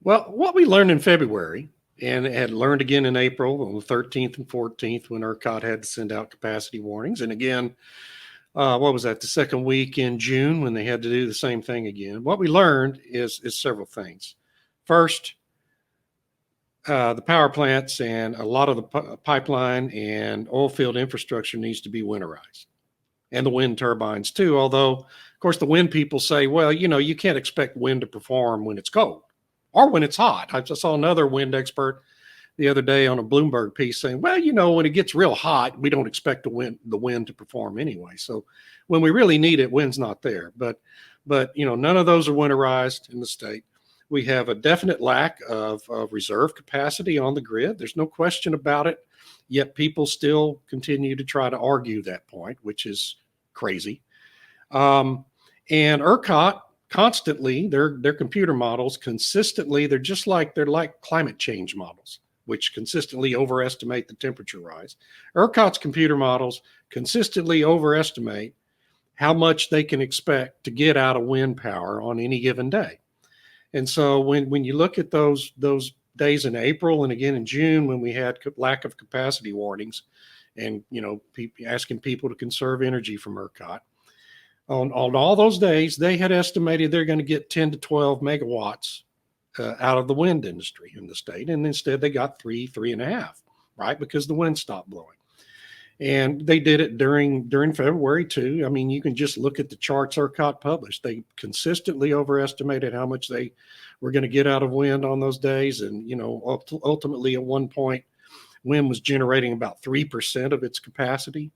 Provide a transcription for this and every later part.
Well, what we learned in February and had learned again in April on the 13th and 14th when ERCOT had to send out capacity warnings. And again, what was that, the second week in June when they had to do the same thing again. What we learned is several things. First, the power plants and a lot of the pipeline and oil field infrastructure needs to be winterized, and the wind turbines too. Although, of course, the wind people say, well, you can't expect wind to perform when it's cold or when it's hot. I just saw another wind expert the other day on a Bloomberg piece saying, well, when it gets real hot, we don't expect the wind to perform anyway. So when we really need it, wind's not there. But none of those are winterized in the state. We have a definite lack of reserve capacity on the grid. There's no question about it. Yet people still continue to try to argue that point, which is crazy. And ERCOT constantly, their computer models consistently, they're like climate change models, which consistently overestimate the temperature rise. ERCOT's computer models consistently overestimate how much they can expect to get out of wind power on any given day. And so when you look at those days in April and again in June when we had lack of capacity warnings and asking people to conserve energy from ERCOT, on all those days they had estimated they're going to get 10 to 12 megawatts out of the wind industry in the state, and instead they got 3.5, right, because the wind stopped blowing. And they did it during February too. I mean, you can just look at the charts ERCOT published. They consistently overestimated how much they were going to get out of wind on those days. And, ultimately at one point, wind was generating about 3% of its capacity.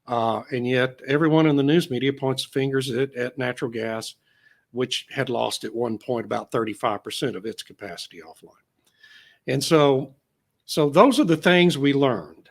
And yet everyone in the news media points fingers at natural gas, which had lost at one point about 35% of its capacity offline. And so those are the things we learned.